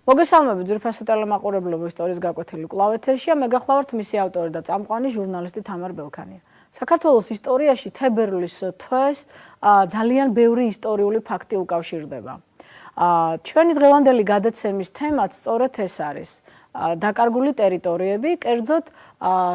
მოგესალმებით ძვირფასო ტელემაყურებლებო ისტორიის გაკვეთილი კვლავ ეთერშია. მე გახლავართ მისი ავტორი და წამყვანი ჟურნალისტი თამარ ბელქანია. საქართველოს ისტორიაში თებერვლის თვეს ძალიან ბევრი ისტორიული ფაქტი უკავშირდება. ჩვენი დღევანდელი გადაცემის თემაც სწორედ ეს არის. დაკარგული ტერიტორიები, კერძოდ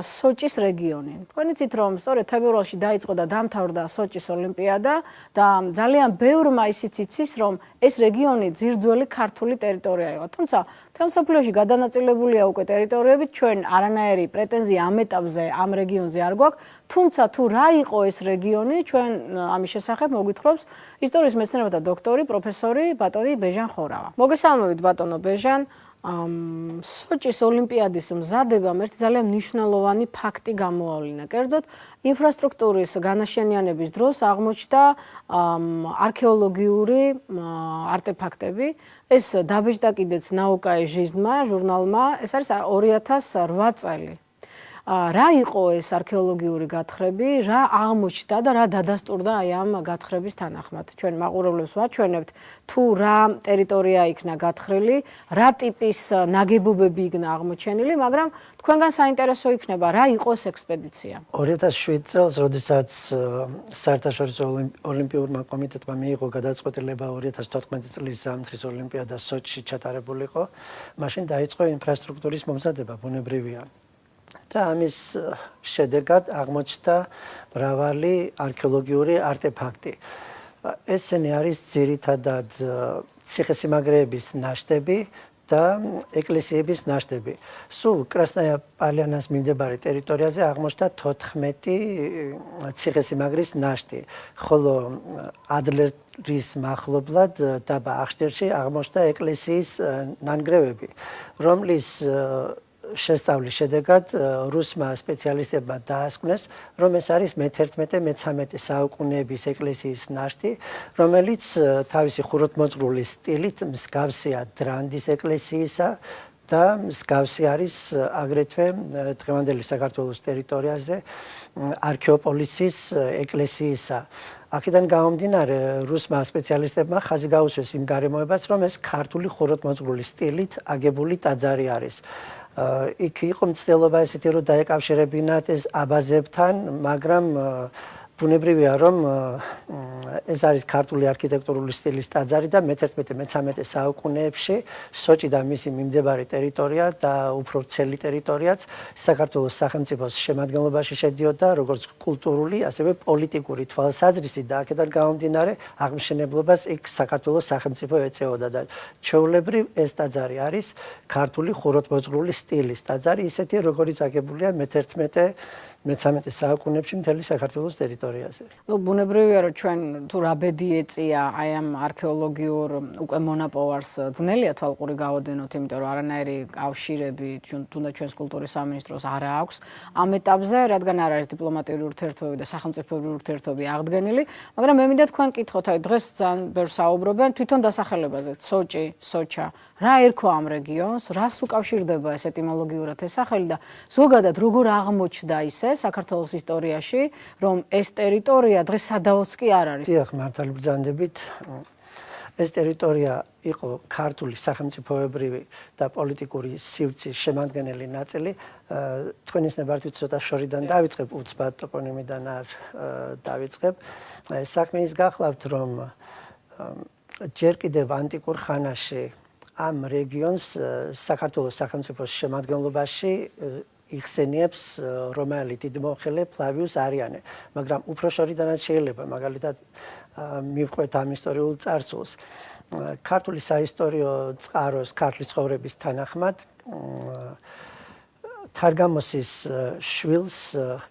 სოჭის რეგიონი. თქვენ იცით, რომ სწორედ თებერვალში დაიწყო და დამთავრდა სოჭის ოლიმპიადა და ძალიან ბევრმა ისიც იცის, რომ ეს რეგიონი ძირძველი ქართული ტერიტორია იყო. თუმცა მთელ მსოფლიოში გადანაწილებულია უკვე ტერიტორიები, ჩვენ არანაირი პრეტენზია ამ ეტაპზე ამ რეგიონზე არ გვაქვს, თუმცა თუ რა იყო ეს რეგიონი, ჩვენ ამის შესახებ მოგვითხრობს ისტორიის მეცნიერებათა დოქტორი, პროფესორი ბატონი ბეჟან ხორავა. მოგესალმებით ბატონო ბეჟან. სოჭის ოლიმპიადის მზადებამ ერთი ძალიან მნიშვნელოვანი ფაქტი გამოავლინა. კერძოდ ინფრასტრუქტურის განაშენიანების დროს აღმოჩნდა არქეოლოგიური არტეფაქტები. ეს დაბეჭდა კიდეც ნაუკაი ჟიზმა ჟურნალმა, ეს არის 2008 წელი. რა იყო ეს არქეოლოგიური გათხრები, რა აღმოჩნდა და რა დადასტურდა აი ამ გათხრების თანახმად. ჩვენ მაყურებლებს ვაჩვენებთ თუ რა ტერიტორია იქნა გათხრილი, რა ტიპის ნაგებობები იქნა აღმოჩენილი, მაგრამ თქვენგან საინტერესო იქნება რა იყო ეს ექსპედიცია. 2007 წელს, როდესაც საერთაშორისო ოლიმპიურმა კომიტეტმა მიიღო გადაწყვეტილება 2014 წლის ზამთრის ოლიმპიადა სოჭში ჩატარებულიყო, მაშინ დაიწყო ინფრასტრუქტურის მომზადება, ბუნებრივია. და ამის შედეგად აღმოჩნდა მრავალი არქეოლოგიური არტეფაქტი. ესენი არის ძირითადად ციხესიმაგრეების ნაშთები და ეკლესიების ნაშთები. სულ კრასნაია პალიანას მიმდებარე ტერიტორიაზე აღმოჩნდა 14 ციხესიმაგრის ნაშთი, ხოლო ადლერის მახლობლად დაბა ახშტერში აღმოჩნდა ეკლესიის ნანგრევები, რომლის შესწავლის შედეგად რუსმა სპეციალისტებმა დაასკვნეს, რომ ეს არის მე-11-მე-13 საუკუნეების ეკლესიის ნაშთი, რომელიც თავისი ხუროთმოძღვრული სტილით მსგავსია დრანდის ეკლესიისა და მსგავსი არის აგრეთვე დღევანდელი საქართველოს ტერიტორიაზე არქეოპოლისის ეკლესიისა. აქედან გამომდინარე, რუსმა სპეციალისტებმა ხაზი გაუსვეს იმ გარემოებას, რომ ეს ქართული ხუროთმოძღვრული სტილით აგებული ტაძარი არის. იქ იყო მცდელობა ესეთი, რომ დაეკავშირებინათ ეს აბაზებთან, მაგრამ ბუნებრივია, რომ ეს არის ქართული არქიტექტურული სტილის ტაძარი და მე-11-მე-13 საუკუნეებში სოჭი და მისი მიმდებარე ტერიტორია და უფრო ვრცელი ტერიტორიაც საქართველოს სახელმწიფოს შემადგენლობაში შედიოდა როგორც კულტურული, ასევე პოლიტიკური თვალსაზრისით და აქედან გამომდინარე აღმშენებლობას იქ საქართველოს სახელმწიფო ეწეოდა და ჩვეულებრივ ეს ტაძარი არის ქართული ხუროთმოძღვრული სტილის ტაძარი, ისეთი როგორიც აგებულია მე-13 საუკუნეებში მთელი საქართველოს ტერიტორიაზე. ბუნებრივია, რომ ჩვენ თუ რა ბედი ეწია აი ამ არქეოლოგიურ უკვე მონაპოვარს ძნელია თვალყური გავოდენოთ, იმიტომ რომ არანაირი კავშირები თუნდაც ჩვენს კულტურის სამინისტროს არ აქვს ამ ეტაპზე, რადგან არ არის დიპლომატიური ურთიერთობები და სახელმწიფოებრივი ურთიერთობები აღდგენილი, მაგრამ მე მინდა თქვენ კითხოთ, აი დღეს ძალიან ბევრს საუბრობენ თვითონ დასახელებაზე, სოჭი, სოჩა. რა ერქვა ამ რეგიონს, რას უკავშირდება ეს ეტიმოლოგიურად ეს სახელი და ზოგადად როგორ აღმოჩნდა ისე საქართველოს ისტორიაში, რომ ეს ტერიტორია დღეს სადაოც კი არ არის. დიახ, მართალი ბრძანდებით. ეს ტერიტორია იყო ქართული სახელმწიფოებრივი და პოლიტიკური სივრცის შემადგენელი ნაწილი. თქვენის ნებართვით ცოტა შორიდან დავიწყებ, უცბად ტოპონიმიდან არ დავიწყებ. საქმე ის გახლავთ, რომ ჯერ კიდევ ანტიკურ ხანაში ამ რეგიონს საქართველოს სახელმწიფოს შემადგენლობაში იხსენიებს რომაელი დიდმოხელე ფლავიუს არიანე, მაგრამ უფრო შორიდანაც შეიძლება, მაგალითად მივყვეთ ამ ისტორიულ წარსულს. ქართული საისტორიო წყაროს ქართლის ცხოვრების თანახმად თარგამოსის შვილს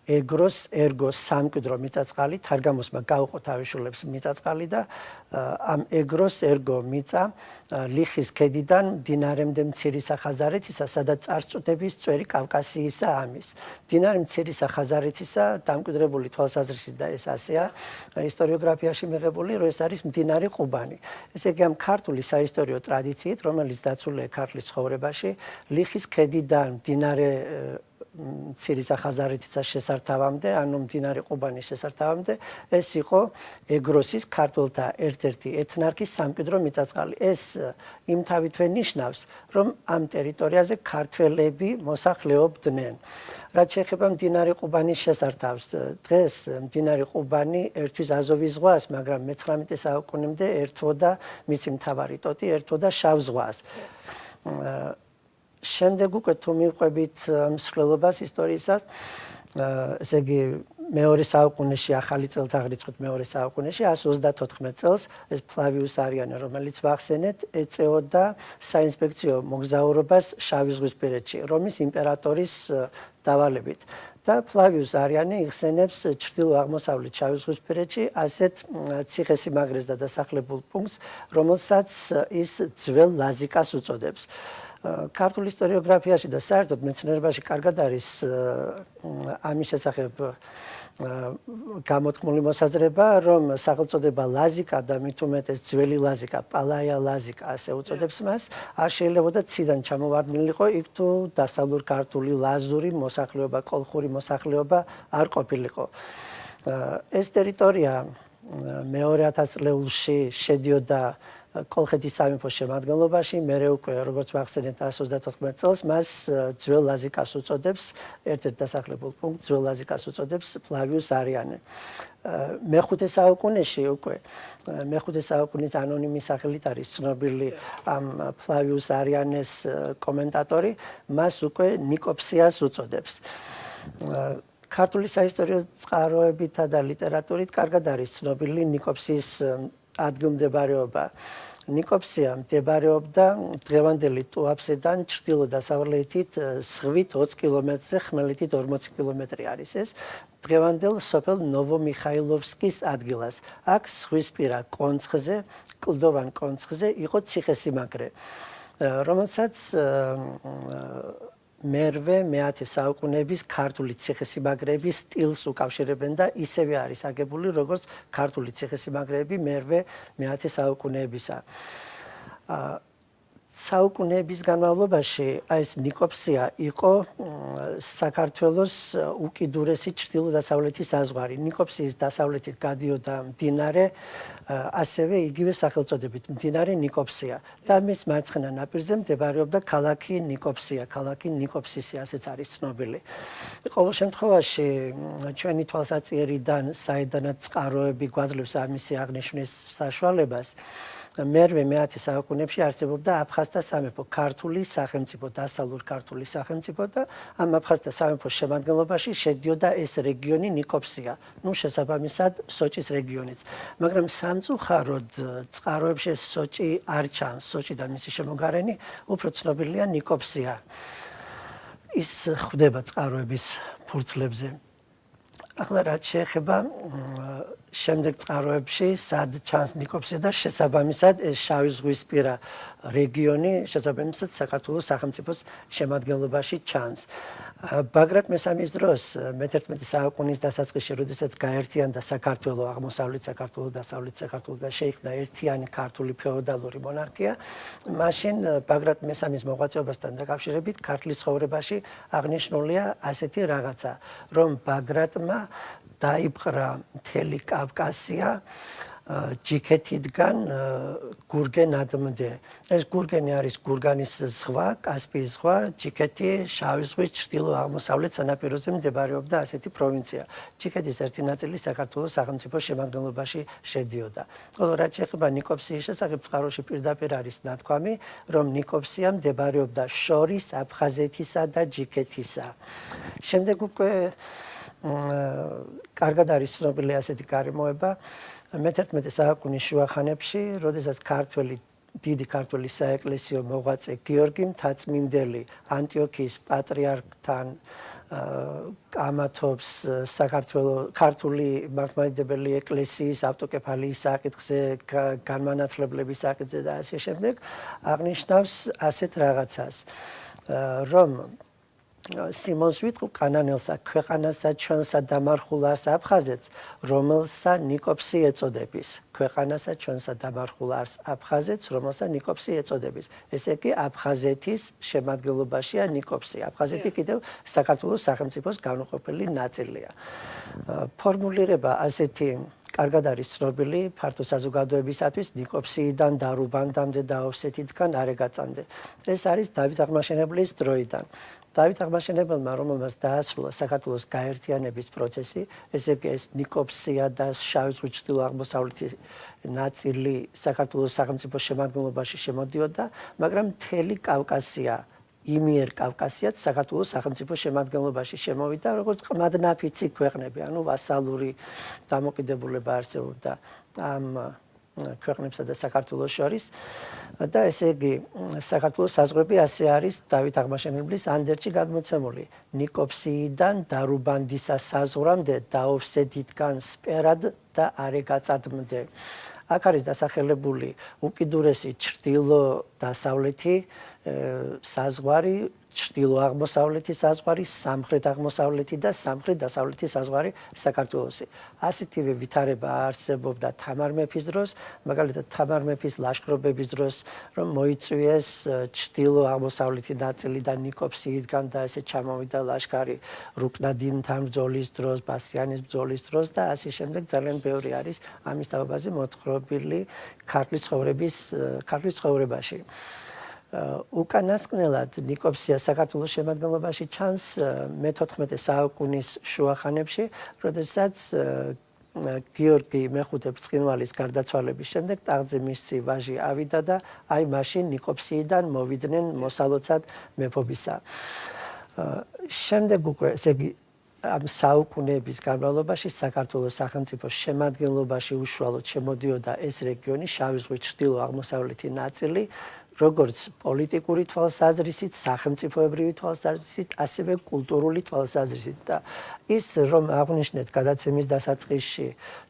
ეგროს ერგოს სამკვიდრო მიწა-წყალი, თარგამოსმა გაუყო თავის შვილებს მიწა-წყალი და ამ ეგროს ერგო მიწა ლიხის ქედიდან მდინარემდე მცირისა-ხაზარეთისა, სადაც წარსწუდების წვერი კავკასიისა ამის. მდინარე მცირისა-ხაზარეთისა დამკვიდრებული თვალსაზრისით და ეს ასეა ისტორიოგრაფიაში მიღებული, რომ ეს არის მდინარე ყუბანი. ესე იგი ამ ქართული საისტორიო ტრადიციით, რომელიც დაცულია ქართლის ცხოვრებაში, ლიხის ქედიდან მდინარე ცირისა-ხაზარეთისა შესართავამდე, ანუ მდინარე ყუბანის შესართავამდე, ეს იყო ეგროსის ქართველთა ერთ-ერთი ეთნარქის სამკვიდრო მიწა-წყალი. ეს იმთავითვე ნიშნავს, რომ ამ ტერიტორიაზე ქართველები მოსახლეობდნენ. რაც შეეხება მდინარე ყუბანის შესართავს, დღეს მდინარე ყუბანი ერთვის აზოვის ზღვას, მაგრამ მე-19 საუკუნემდე ერთვოდა მისი მთავარი ტოტი ერთვოდა შავ ზღვას. შემდეგ უკვე თუ მივყვებით მსვლელობას ისტორიისას, ესე იგი მეორე საუკუნეში, ახალი წელთაღრიცხვით მეორე საუკუნეში 134 წელს ეს ფლავიუს არიანე, რომელიც ვახსენეთ, ეწეოდა საინსპექციო მოგზაურობას შავი ზღვისპირეთში, რომის იმპერატორის დავალებით. და ფლავიუს არიანე იხსენებს ჩრდილო-აღმოსავლეთ შავი ზღვისპირეთში ასეთ ციხესიმაგრეს და დასახლებულ პუნქტს, რომელსაც ის ძველ ლაზიკას უწოდებს. ქართულ ისტორიოგრაფიაში და საერთოდ მეცნიერებაში კარგად არის ამის შესახებ გამოთქმული მოსაზრება, რომ სახელწოდება ლაზიკა და მით უმეტეს ძველი ლაზიკა, პალაია ლაზიკა ასე უწოდებს მას, არ შეიძლებოდა ციდან ჩამოვარდნილიყო იქ თუ დასავლურ ქართული ლაზური მოსახლეობა, კოლხური მოსახლეობა არ ყოფილიყო. ეს ტერიტორია მეორე 1000 წლებში შედიოდა კოლხეთის სამეფოს შემადგენლობაში, მერე უკვე როგორც ვახსენეთ 134 წელს მას ძველ ლაზიკას უწოდებს, ერთ-ერთ დასახლებულ პუნქტს ძველ ლაზიკას უწოდებს ფლავიუს არიანე. მე-5 საუკუნეში უკვე მე-5 საუკუნის ანონიმის სახელით არის ცნობილი ამ ფლავიუს არიანეს კომენტატორი, მას უკვე ნიკოფსიას უწოდებს. ქართული საისტორიო წყაროებითა და ლიტერატურით კარგად არის ცნობილი ნიკოფსიის ადგილმდებარეობა. ნიკოფსია მდებარეობდა დღევანდელი ტუაფსედან ჩრდილო-დასავლეთით ზღვით 20 კილომეტრზე, ხმელეთით 40 კილომეტრი არის ეს. დღევანდელ სოფელ ნოვომიხაილოვსკის ადგილას. აქ ზღვისპირა კონცხზე, კლდოვან კონცხზე იყო ციხესიმაგრე, რომელსაც მე-10 საუკუნეების ქართული ციხესიმაგრეების სტილს უკავშირებენ და ისევე არის აგებული, როგორც ქართული ციხესიმაგრეები მე-10 საუკუნეებისა. საუკუნეების განმავლობაში ეს ნიკოფსია იყო საქართველოს უკიდურესი ჩრდილო-დასავლეთის საზღვარი. ნიკოფსიის დასავლეთით გადიოდა მდინარე, ასევე იგივე სახელწოდებით მდინარე ნიკოფსია და მის მარცხენა ნაპირზე მდებარეობდა ქალაქი ნიკოფსია, ქალაქი ნიკოფსისი, ასეც არის ცნობილი. ყოველ შემთხვევაში ჩვენი თვალსაჩინარიდან საიდანაც წყაროები გვაძლევს ამისი აღნიშვნის საშუალებას. მე-10 საუკუნეებში არსებობდა აფხაზთა სამეფო, ქართული სახელმწიფო, დასავლურ ქართული სახელმწიფო და ამ აფხაზთა სამეფოს შემადგენლობაში შედიოდა ეს რეგიონი ნიკოფსია, შესაბამისად სოჭის რეგიონიც. მაგრამ სამწუხაროდ წყაროებში სოჭი არ ჩანს, სოჭი და მისი შემოგარენი უფრო ცნობილია ნიკოფსია. ის ხვდება წყაროების ფურცლებზე. ახლა რაც შეეხება შემდეგ წყაროებში, სად ჩანს ნიკოფსია და შესაბამისად ეს შავი ზღვისპირა რეგიონი შესაბამისად საქართველოს სახელმწიფოს შემადგენლობაში ჩანს. ბაგრატ მესამის დროს მე-11 საუკუნის დასაწყისში, როდესაც გაერთიანდა საქართველო, აღმოსავლეთ საქართველო, დასავლეთ საქართველო და შეიქმნა ერთიანი ქართული ფეოდალური მონარქია, მაშინ ბაგრატ მესამის მოღვაწეობასთან დაკავშირებით ქართლის ცხოვრებაში აღნიშნულია ასეთი რაღაცა, რომ ბაგრატმა დაიპყრა მთელი კავკასია ჯიქეთიდან გურგენადმდე. ეს გურგენი არის გურგანის ზღვა, კასპიის ზღვა, ჯიქეთი შავი ზღვის ჩრდილო-აღმოსავლეთ სანაპიროზე მდებარეობდა ასეთი პროვინცია. ჯიქეთის ერთი ნაწილი საქართველოს სახელმწიფოს შემადგენლობაში შედიოდა. ხოლო რაც შეეხება ნიკოფსიის შესახებ, წყაროში პირდაპირ არის ნათქვამი, რომ ნიკოფსია მდებარეობდა შორის აფხაზეთისა და ჯიქეთისა. შემდეგ უკვე კარგად არის ცნობილი ასეთი გარემოება. მე-11 საუკუნის შუახანებში, როდესაც დიდი ქართველი საეკლესიო მოღვაწე გიორგი მთაწმინდელი ანტიოქიის პატრიარქთან კამათობს ქართული მართლმადიდებელი ეკლესიის ავტოკეფალიის საკითხზე, განმანათლებლების საკითხზე და ასე შემდეგ, აღნიშნავს ასეთ რაღაცას, რომ სიმონს ვიტყვი კანანელსა ქვეყანასა ჩვენსა დამარხულას აფხაზეთს რომელსა ნიკოპსი ეწოდების ქვეყანასა ჩვენსა დამარხულას აფხაზეთს რომელსა ნიკოპსი ეწოდების ესე იგი აფხაზეთის შემადგენლობაშია ნიკოპსი აფხაზეთი კიდევ საქართველოს სახელმწიფოს განუყოფელი ნაწილია ფორმულირება ასეთი კარგად არის ცნობილი ფართო საზოგადოებისათვის ნიკოპსიიდან დარუბანდამდე და ოვსეთიდან არეგაწამდე ეს არის დავით აღმაშენებლის დროიდან დავით აღმაშენებელმა რომელმაც დაასრულა საქართველოს გაერთიანების პროცესი ესე იგი ეს ნიკოპსია და შავი ზღვის ჩრდილო-აღმოსავლეთი ნაწილი საქართველოს სახელმწიფოს შემადგენლობაში შემოდიოდა მაგრამ მთელი კავკასია იმიერ კავკასიაც საქართველოს სახელმწიფოს შემადგენლობაში შემოვიდა როგორც ყმადნაფიცი ქვეყნები ანუ ვასალური დამოკიდებულება არსებობდა ამ ქვეყნებსა და საქართველოს შორის და ესე იგი საქართველოს საზღვრები ასე არის დავით აღმაშენებლის ანდერძში გადმოცემული ნიკოპსიიდან დარუბანდისა საზღვრამდე დაოვსეთიდან სპერად და არეგაწადმდე აქ არის დასახელებული უკიდურესი ჩრდილო-დასავლეთი საზღვარი ჩრდილო-აღმოსავლეთი საზღვარი, სამხრეთ-აღმოსავლეთი და სამხრეთ-დასავლეთი საზღვარი საქართველოსი. ასეთივე ვითარება არსებობდა თამარ მეფის დროს, მაგალითად თამარ მეფის ლაშქრობების დროს, რომ მოიწვიეს ჩრდილო-აღმოსავლეთი ნაწილი და ნიკოპსიიდან და ესე ჩამოვიდა ლაშქარი რუკნადინთან ბრძოლის დროს, ბასიანის ბრძოლის დროს და ასე შემდეგ ძალიან ბევრი არის ამის თაობაზე მოთხრობილი ქართლის ცხოვრებაში. უკანასკნელად ნიკოპსია საქართველოს შემადგენლობაში ჩანს მე-14 საუკუნის შუახანებში, როდესაც გიორგი მეხუთე ბრწყინვალის გარდაცვალების შემდეგ ტახტზე მისი ვაჟი ავიდა და აი მაშინ ნიკოპსიიდან მოვიდნენ მოსალოცად მეფობისა. შემდეგ უკვე ესე იგი ამ საუკუნეების განმავლობაში საქართველოს სახელმწიფოს შემადგენლობაში უშუალოდ შემოდიოდა ეს რეგიონი, შავი ზღვის ჩრდილო-აღმოსავლეთი ნაწილი, როგორც პოლიტიკური თვალსაზრისით, სახელმწიფოებრივი თვალსაზრისით, ასევე კულტურული თვალსაზრისით და ის რომ აღნიშნეთ გადაცემის დასაწყისში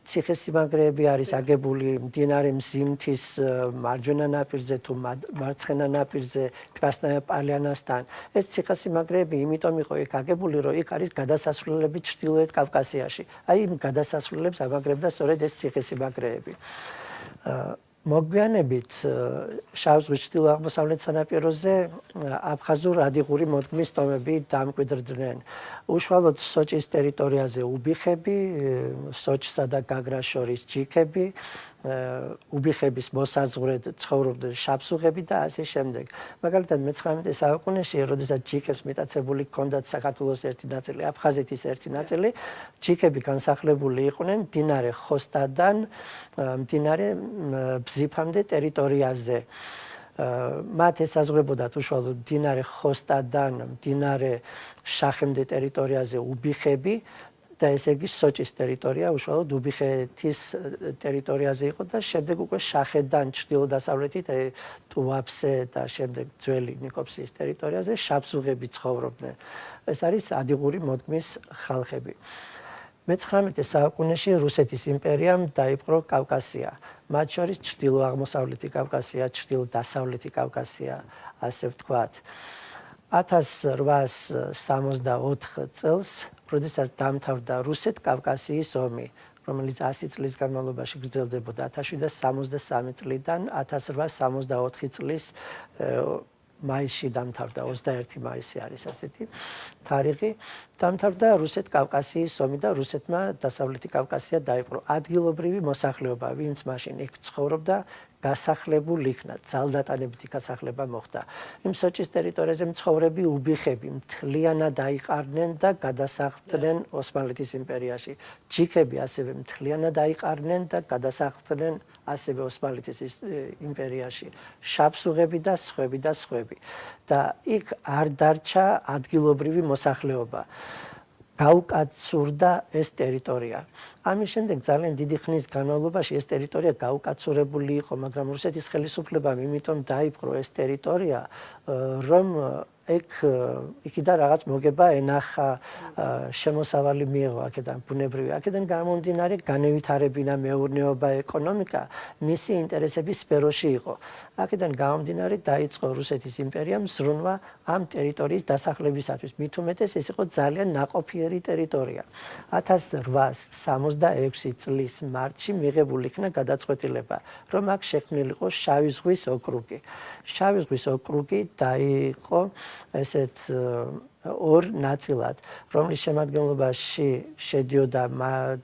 ციხესიმაგრეები არის აგებული მდინარე მზიმთის მარჯვენა ნაპირზე თუ მარცხენა ნაპირზე კრასნაია პალიანასთან ეს ციხესიმაგრეები იმიტომ იყო იქ აგებული რომ იქ არის გადასასვლელები ჩრდილოეთ კავკასიაში აი იმ გადასასვლელებს ამაგრებდა სწორედ ეს ციხესიმაგრეები მოგვიანებით შავ ზღვის ჩრდილო-აღმოსავლეთ სანაპიროზე აფხაზურ ადიღური მოდგმის ტომები დამკვიდრდნენ. უშუალოდ სოჭის ტერიტორიაზე უბიხები, სოჭსა და გაგრას შორის ჯიქები, უბიხების მოსაზღვრედ ცხოვრობდნენ შაბსუღები და ასე შემდეგ. მაგალითად მე-19 საუკუნეში, როდესაც ჯიქებს მიტაცებული ჰქონდათ საქართველოს ერთი ნაწილი, აფხაზეთის ერთი ნაწილი, ჯიქები განსახლებული იყვნენ მდინარე ხოსტადან მდინარე ბზიფამდე ტერიტორიაზე. მათ ესაზღვრებოდათ უშუალოდ მდინარე ხოსტადან მდინარე შახემდე ტერიტორიაზე უბიხები და ესე იგი სოჭის ტერიტორია უშუალოდ უბიხეთის ტერიტორიაზე იყო და შემდეგ უკვე შახედან ჩრდილო-დასავლეთით ტუაფსე და შემდეგ ძველი ნიკოპსიის ტერიტორიაზე შაბსუღები ცხოვრობდნენ. ეს არის ადიღური მოდგმის ხალხები. მე-19 საუკუნეში რუსეთის იმპერიამ დაიპყრო კავკასია. მათ შორის ჩრდილო-აღმოსავლეთი კავკასია, ჩრდილო-დასავლეთი კავკასია, ასე ვთქვათ. 1864 წელს, როდესაც დამთავრდა რუსეთ-კავკასიის ომი, რომელიც 100 წლის განმავლობაში გრძელდებოდა 1763 წლიდან 1864 წლის მაისში დამთავრდა 21 მაისი არის ასეთი თარიღი დამთავრდა რუსეთ-კავკასიის ომი და რუსეთმა დასავლეთი კავკასია დაიპყრო ადგილობრივი მოსახლეობა ვინც მაშინ იქ ცხოვრობდა გასახლებულ იქნა ძალდატანებითი გასახლება მოხდა იმ სოჭის ტერიტორიაზე მცხოვრები უბიხები მთლიანად დაიყარნენ და გადასახლდნენ ოსმალეთის იმპერიაში ჯიქები ასევე მთლიანად დაიყარნენ და გადასახლდნენ ასევე ოსმალეთის იმპერიაში შაბსუღები და სხვები და იქ არ დარჩა ადგილობრივი მოსახლეობა გაუკაცურდა ეს ტერიტორია ამის შემდეგ ძალიან დიდი ხნის განმავლობაში ეს ტერიტორია გაუკაცურებული იყო, მაგრამ რუსეთის ხელისუფლებამ იმიტომ დაიპყრო ეს ტერიტორია, რომ იქიდან რაღაც მოგება ენახა, შემოსავალი მიიღო აქედან ბუნებრივი. აქედან გამომდინარე განევითარებინა მეურნეობა, ეკონომიკა მისი ინტერესების სფეროში იყო. აქედან გამომდინარე დაიწყო რუსეთის იმპერიამ ზრუნვა ამ ტერიტორიის დასახლებისათვის. მით უმეტეს ეს იყო ძალიან ნაყოფიერი ტერიტორია. 1866 წლის მარტში მიღებული იქნა გადაწყვეტილება, რომ აქ შექმნილიყო შავი ზღვის ოკრუგი. შავი ზღვის ოკრუგი დაიყო ესეთ ორ ნაწილად, რომლის შემადგენლობაში შედიოდა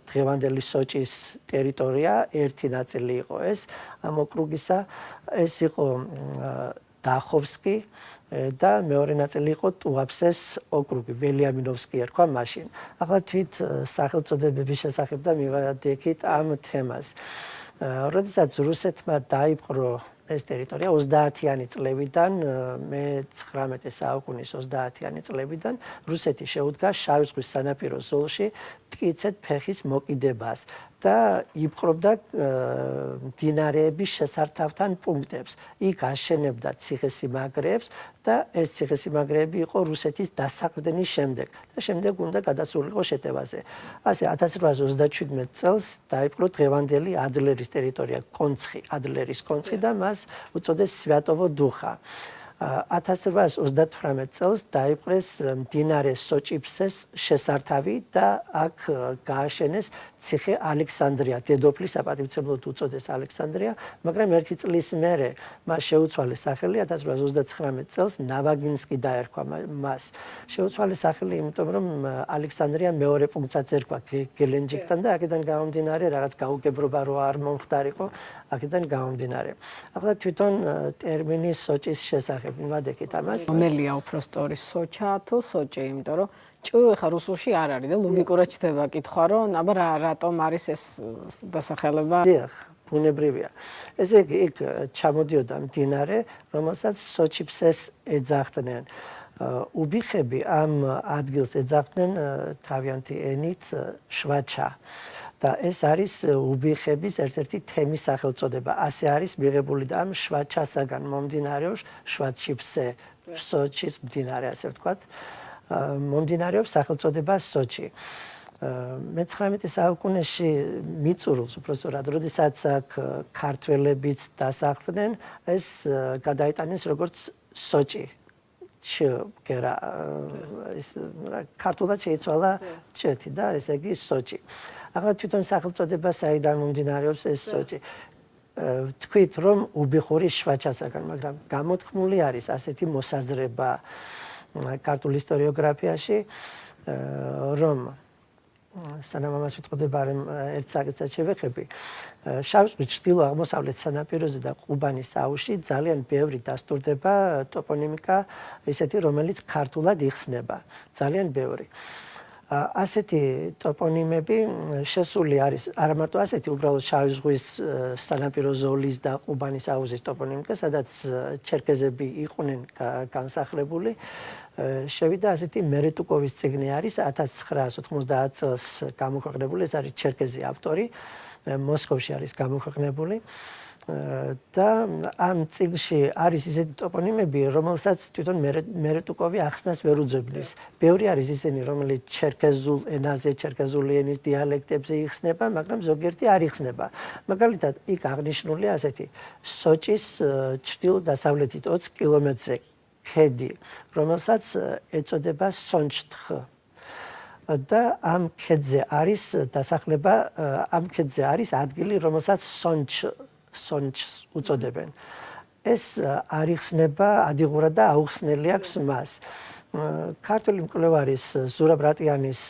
დღევანდელი სოჭის ტერიტორია, ერთი ნაწილი იყო ეს ამ ოკრუგისა, ეს იყო დახოვსკი და მეორე ნაწილი იყო ტუაფსეს ოკრუგი, ველიამინოვსკი ერქვა მაშინ. ახლა თვით სახელწოდებების შესახებ და მივადექით ამ თემას. როდესაც რუსეთმა დაიპყრო ეს ტერიტორია 30-იანი წლებიდან, მე-19 საუკუნის 30-იანი წლებიდან რუსეთი შეუდგა შავი ზღვის სანაპირო ზოლში მტკიცედ ფეხის მოკიდებას და იპყრობდა მდინარეების შესართავთან პუნქტებს. იქ აშენებდა ციხესიმაგრეებს და ეს ციხესიმაგრეები იყო რუსეთის დასაყრდენის შემდეგ და შემდეგ უნდა გადასულიყო შეტევაზე. ასე 1837 წელს დაიპყრო დღევანდელი ადლერის ტერიტორია, ადლერის კონცხი და მას უწოდეს სვიატოვო დუხა. 1838 წელს დაიპყრეს მდინარე სოჭიფსეს შესართავი და აქ გააშენეს ციხე ალექსანდრია, დედოფლის საპატივცემლოდ უწოდეს ალექსანდრია, მაგრამ ერთი წლის მერე მას შეუცვალეს სახელი, 1839 წელს ნავაგინსკი დაერქვა მას. შეუცვალეს სახელი, იმიტომ რომ ალექსანდრია მეორე პუნქტსაც ერქვა გელენჯიკთან და აქედან გამომდინარე რაღაც გაუგებრობა რო არ მომხდარიყო, აქედან გამომდინარე. ახლა თვითონ ტერმინი სოჭის შესახებ მივადექით ამას. რომელია უფრო სწორი, სოჩა თუ სოჭი, იმიტომ რომ ჭუ ხა რუსულში არ არის და ლოგიკურად ჩდება კითხვა, რომ აბა რატომ არის ეს დასახელება? დიახ, ბუნებრივია. ესე იგი, იქ ჩამოდიოდა მდინარე, რომელსაც სოჭიფსეს ეძახდნენ. უბიხები ამ ადგილს ეძახდნენ თავიანთი ენით შვაჩა. და ეს არის უბიხების ერთ-ერთი თემის სახელწოდება. ასე არის მიღებული და ამ შვაჩასაგან მომდინარეობს შვაჩიფსე, სოჭის მდინარე, ასე ვთქვათ. მომდინარეობს სახელწოდება სოჭი. მე-19 საუკუნეში მიწურულს უბრალოდ, როდესაც აქ ქართველებიც დასახლდნენ, ეს გადაიტანეს როგორც სოჭი. გერა ეს ქართულად შეიცვალა ჩეთი და ესე იგი სოჭი. ახლა თვითონ სახელწოდება საიდან მომდინარეობს ეს სოჭი. თქვით რომ უბიხური შვაჩასაგან, მაგრამ გამოთქმული არის ასეთი მოსაზრება ქართულ ისტორიოგრაფიაში, რომ სანამ ამას ვიტყოდება, ერთ საკითხად შევეხები, შავი ზღვის ჩრდილო-აღმოსავლეთ სანაპიროზე და ყუბანის აუზში ძალიან ბევრი დასტურდება ტოპონიმიკა, ისეთი, რომელიც ქართულად იხსნება, ძალიან ბევრი. ასეთი ტოპონიმები შესული არის, არა მარტო ასეთი, უბრალოდ შავი ზღვის სანაპირო ზოლის და ყუბანის აუზის ტოპონიმიკა, სადაც ჩერკეზები იყვნენ განსახლებული. შევიდა ასეთი მერეტუკოვის წიგნი არის 1990 წელს გამოქვეყნებული, ეს არის ჩერკეზი ავტორი, მოსკოვში არის გამოქვეყნებული. და ამ წიგნში არის ისეთი ტოპონიმები, რომელსაც თვითონ მერეტუკოვი ახსნას ვერ უძებნის. ბევრი არის ისინი, რომელიც ჩერკეზულ ენაზე, ჩერკეზული ენის დიალექტებზე იხსნება, მაგრამ ზოგიერთი არ იხსნება. მაგალითად, იქ აღნიშნულია ასეთი სოჭის ჩრდილო-დასავლეთით 20 კილომეტრზე ქედი, რომელსაც ეწოდება სონჩთხ. და ამ ქედზე არის დასახლება, ამ ქედზე არის ადგილი, რომელსაც სონჩს უწოდებენ. ეს არ იხსნება ადიღურად და აუხსნელი აქვს მას. ქართული მკვლევარის ზურაბ რატიანის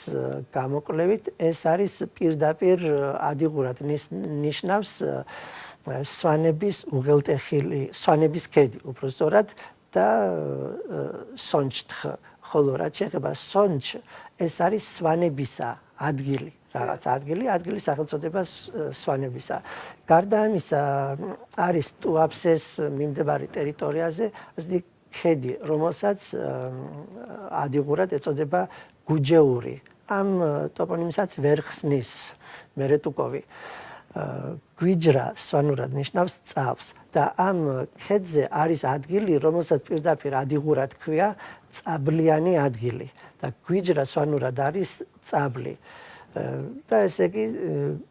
გამოკვლევით ეს არის პირდაპირ ადიღურად ნიშნავს სვანების უღელტეხილი, სვანების ქედი, უბრალოდ და სონჩთხ, ხოლო რაც შეეხება სონჩ, ეს არის სვანებისა ადგილი. რაღაც ადგილი სახელწოდება სვანებისა. გარდა ამისა არის ტუაფსეს მიმდებარე ტერიტორიაზე ქედი, რომელსაც ადიღურად ეწოდება გუჯეური, ამ ტოპონიმსაც ვერ ხსნის მერეტუკოვი. გვიჯრა სვანურად ნიშნავს წავს და ამ ქედზე არის ადგილი, რომელსაც პირდაპირ ადიღურა თქვია წაბლიანი ადგილი და გვიჯრა სვანურად არის წაბლი. და ესე იგი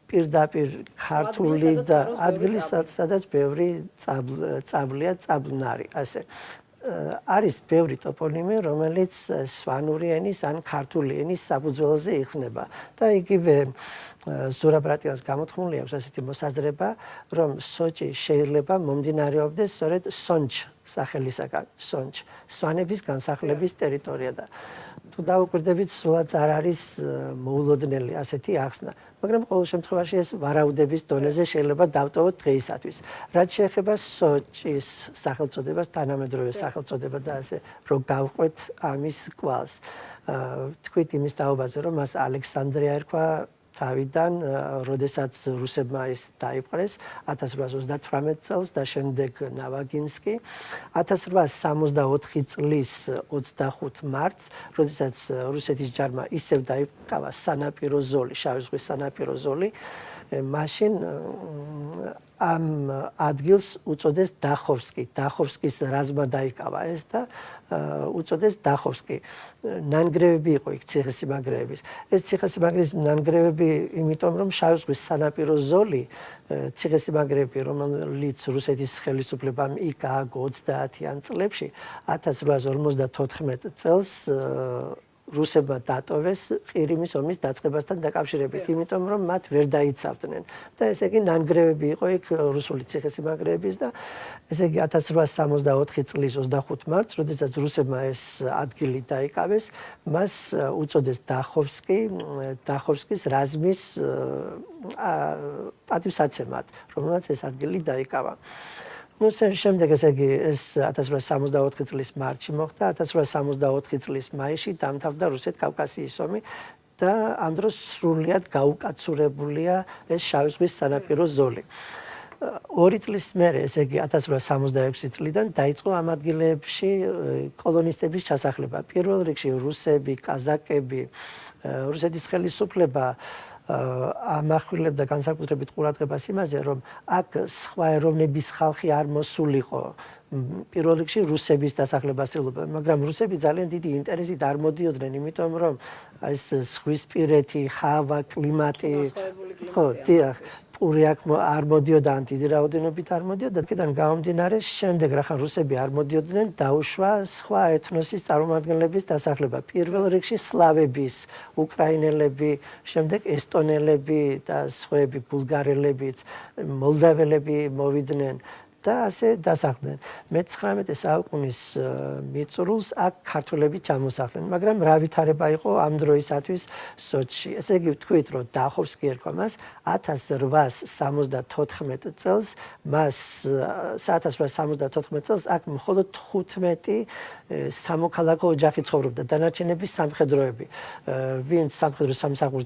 პირდაპირ ქართული და ადგილი, სადაც ბევრი წაბლია, წაბლნარი, ასე. არის ბევრი ტოპონიმი, რომელიც სვანური ენის ან ქართული ენის საფუძველზე იხსნება და იგივე ზურაბ-რატიანს გამოთქმული აქვს ასეთი მოსაზრება, რომ სოჭი შეიძლება მომდინარეობდეს სწორედ სონჩ სახელისაგან, სონჩ, სვანების განსახლების ტერიტორია და თუ დავუკვირდებით, სულაც არ არის მოულოდნელი ასეთი ახსნა, მაგრამ ყოველ შემთხვევაში ეს ვარაუდების დონეზე შეიძლება დავტოვოთ დღეისათვის. რაც შეეხება სოჭის სახელწოდებას, თანამედროვე სახელწოდება და ასე რომ გავყვეთ ამის კვალს. თქვით იმის თაობაზე, რომ მას ალექსანდრია ერქვა თავიდან, როდესაც რუსებმა ის დაიპყრეს 1838 წელს და შემდეგ ნავაგინსკი 1864 წლის 25 მარტს, როდესაც რუსეთის ჯარმა ისევ დაიკავა სანაპირო ზოლი, შავი ზღვის სანაპირო ზოლი, მაშინ ამ ადგილს უწოდეს დახოვსკი. დახოვსკის რაზმა დაიკავა ეს და უწოდეს დახოვსკი. ნანგრევები იყო იქ ციხესიმაგრეების. ეს ციხესიმაგრეების ნანგრევები, იმიტომ რომ შავი ზღვის სანაპირო ზოლი, ციხესიმაგრეები, რომელიც რუსეთის ხელისუფლებამ იქ ააგო 30-იან წლებში, 1854 წელს რუსებმა დატოვეს ყირიმის ომის დაწყებასთან დაკავშირებით, იმიტომ რომ მათ ვერ დაიცავდნენ. და ესე იგი ნანგრევები იყო იქ რუსული ციხესიმაგრეების და ესე იგი 1864 წლის 25 მარტს, როდესაც რუსებმა ეს ადგილი დაიკავეს, მას უწოდეს დახოვსკი, დახოვსკის რაზმის პატივსაცემად, რომელსაც ეს ადგილი დაიკავა. შემდეგ ესე იგი ეს 1864 წლის მარტში მოხდა, 1864 წლის მაისში დამთავრდა რუსეთ-კავკასიის ომი და ამ დროს სრულიად გაუკაცურებულია ეს შავი ზღვის სანაპირო ზოლი. 2 წლის მერე, ესე იგი 1866 წლიდან დაიწყო ამ ადგილებში კოლონისტების ჩასახლება. პირველ რიგში რუსები, კაზაკები, რუსეთის ხელისუფლება ამახვილებდა განსაკუთრებით ყურადღებას იმაზე, რომ აქ სხვა ეროვნების ხალხი არ მოსულიყო. პირველ რიგში რუსების დასახლება სრულდება, მაგრამ რუსები ძალიან დიდი ინტერესით არ მოდიოდნენ, იმიტომ რომ ეს ზღვისპირეთი, ჰავა, კლიმატი, ხო, დიახ, პური აქ არ მოდიოდა, დიდი რაოდენობით არ მოდიოდა. აქედან გამომდინარე, შემდეგ რახან რუსები არ მოდიოდნენ, დაუშვა სხვა ეთნოსის წარმომადგენლების დასახლება. პირველ რიგში სლავების, უკრაინელები, შემდეგ ესტონელები და სხვაები, ბულგარელებიც, მოლდაველები მოვიდნენ. და ასე დასახლდნენ. მე-19 საუკუნის მიწურულს აქ ქართველები ჩამოსახლდნენ, მაგრამ რა ვითარება იყო ამ დროისათვის სოჭში. ესე იგი ვთქვით, რომ დახოვსკი ერქვა მას 1874 წელს, მას 1874 წელს აქ მხოლოდ 15 სამოქალაქო ოჯახი ცხოვრობდა, დანარჩენები სამხედროები. ვინც სამხედრო სამსახურს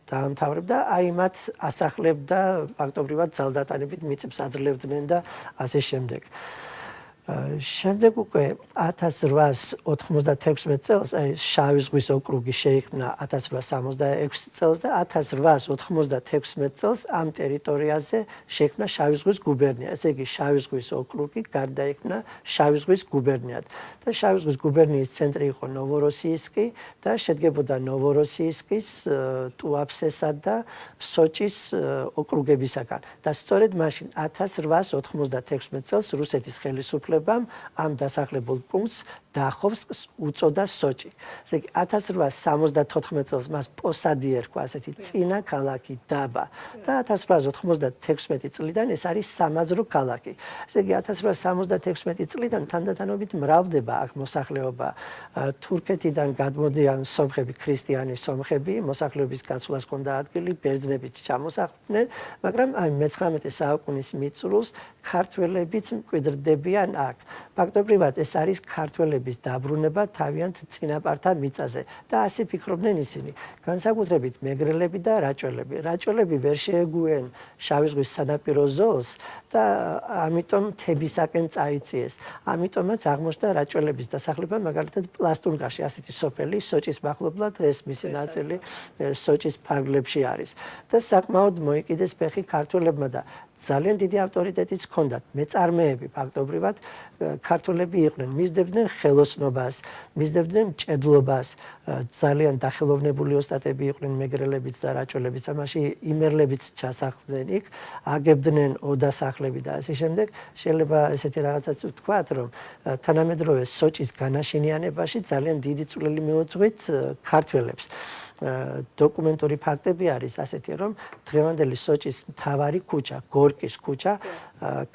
დაამთავრებდა, აი მათ ასახლებდა ფაქტობრივად ძალდატანებით მიწებს აძლევდნენ და ასე შემდეგ. შემდეგ უკვე 1896 წელს აი შავი ზღვის ოკრუგი შეიქმნა 1866 წელს და 1896 წელს ამ ტერიტორიაზე შეიქმნა შავი ზღვის გუბერნია. ესე იგი შავი ზღვის ოკრუგი გარდაიქმნა შავი ზღვის გუბერნიად. და შავი ზღვის გუბერნიის ცენტრი იყო ნოვოროსიისკი და შედგებოდა ნოვოროსიისკის, ტუაფსესა და სოჭის ოკრუგებისაგან. და სწორედ მაშინ 1896 წელს რუსეთის ხელისუფლებამ ამ დასახლებულ პუნქტს დახოვსკს უწოდა სოჭი. ესე იგი 1874 წელს მას პოსადი ერქვა, ასეთი წინა ქალაქი, დაბა და 1896 წლიდან ეს არის სამაზრო ქალაქი. ესე იგი 1876 წლიდან თანდათანობით მრავლდება აქ მოსახლეობა. თურქეთიდან გადმოდიან სომხები, ქრისტიანი სომხები, მოსახლეობის გაცვლას ჰქონდა ადგილი, ბერძნებიც ჩამოსახლდნენ, მაგრამ აი მე-19 საუკუნის მიწურულს ქართველებიც მკვიდრდებიან აქ. ფაქტობრივად ეს არის ქართველები ქართველების დაბრუნება თავიანთ წინაპართა მიწაზე და ასე ფიქრობდნენ ისინი. განსაკუთრებით მეგრელები და რაჭველები. რაჭველები ვერ შეეგუენ შავი ზღვის სანაპირო ზოლს და ამიტომ მთებისაკენ წაიწიეს. ამიტომაც აღმოჩნდა რაჭველების დასახლება მაგალითად პლასტუნკაში, ასეთი სოფელი სოჭის მახლობლად, დღეს მისი ნაწილი სოჭის ფარგლებში არის. და საკმაოდ მოიკიდეს ფეხი ქართველებმა და ძალიან დიდი ავტორიტეტიც ჰქონდათ. მეწარმეები ფაქტობრივად ქართველები იყვნენ, მისდევდნენ ხელოსნობას, მისდევდნენ მჭედლობას, ძალიან დახელოვნებული ოსტატები იყვნენ მეგრელებიც და რაჭველებიც, ამაში იმერლებიც ჩასახლდნენ იქ, აგებდნენ ოდასახლები და ასე შემდეგ. შეიძლება ესეთი რაღაცაც ვთქვათ, რომ თანამედროვე სოჭის განაშენიანებაში ძალიან დიდი წვლილი მიუძღვით ქართველებს. დოკუმენტური ფაქტები არის ასეთი, რომ დღევანდელი სოჭის მთავარი ქუჩა, გორკის ქუჩა,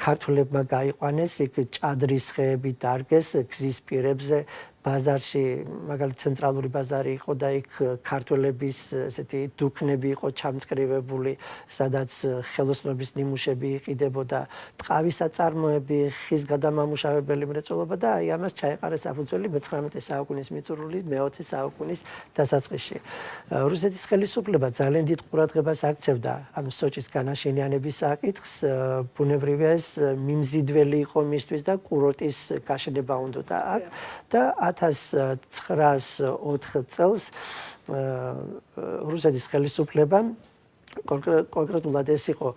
ქართველებმა გაიყვანეს, იქ ჭადრის ხეები დარგეს გზის პირებზე, ბაზარში, მაგალითად ცენტრალური ბაზარი იყო და იქ ქართველების ესეთი დუქნები იყო ჩამწკრივებული, სადაც ხელოსნობის ნიმუშები იყიდებოდა, ტყავის აწარმოები, ხის გადამამუშავებელი მრეწველობა და აი ამას ჩაეყარა საფუძველი მე-19 საუკუნის მიწურულით მე-20 საუკუნის დასაწყისში. რუსეთის ხელისუფლება ძალიან დიდ ყურადღებას აქცევდა ამ სოჭის განაშენიანების საკითხს, ბუნებრივია ეს მიმზიდველი იყო მისთვის და კურორტის გაშენება უნდოდა აქ და 1904 წელს რუსეთის ხელისუფლებამ კონკრეტულად ეს იყო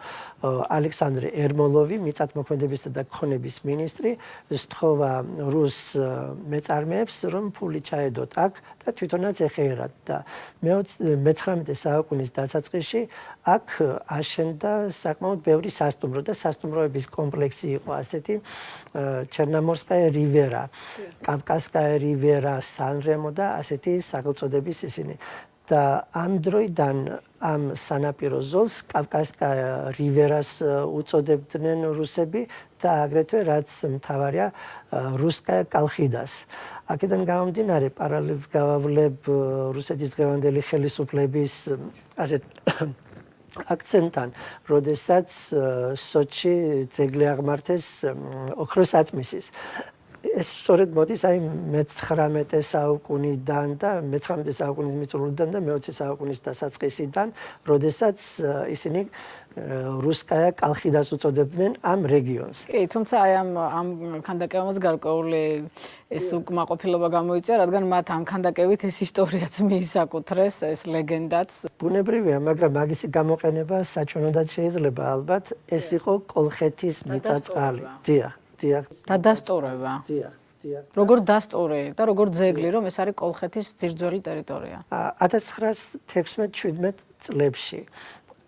ალექსანდრე ერმოლოვი, მიწათმოქმედებისა და ქონების მინისტრი, სთხოვა რუს მეწარმეებს, რომ ფული ჩაედოთ აქ და თვითონაც ეხეერათ და მე-19 საუკუნის დასაწყისში აქ აშენდა საკმაოდ ბევრი სასტუმრო და სასტუმროების კომპლექსი იყო ასეთი ჩერნომორსკაია რივერა, კავკასკაია რივერა, სან-რემო და ასეთი სახელწოდების ისინი. და ამ დროიდან ამ სანაპირო ზოლს კავკასკაია რივერას უწოდებდნენ რუსები და აგრეთვე რაც მთავარია რუსკაია კალხიდას. აქედან გამომდინარე პარალელს გავავლებ რუსეთის დღევანდელი ხელისუფლების ასეთ აქცენტთან, როდესაც სოჭში ძეგლი აღმართეს ოქროს აწმისის. ეს სწორედ მოდის აი მე-19 საუკუნიდან და მე-19 საუკუნის მიწურულიდან და მე-20 საუკუნის დასაწყისიდან, როდესაც ისინი რუსკაია კალხიდას უწოდებდნენ ამ რეგიონს. კი, თუმცა აი ამ ქანდაკებამაც გარკვეული ეს უკმაყოფილება გამოიწვია, რადგან მათ ამ ქანდაკებით ეს ისტორიაც მიისაკუთრეს, ეს ლეგენდაც. ბუნებრივია, მაგრამ მაგისი გამოყენება საჩვენოდაც შეიძლება ალბათ, ეს იყო კოლხეთის მიწა-წყალი. დიახ. დადასტურება. როგორ დასტური და როგორ ძეგლი, რომ ეს არის კოლხეთის ძირძველი ტერიტორია. 1916-17 წლებში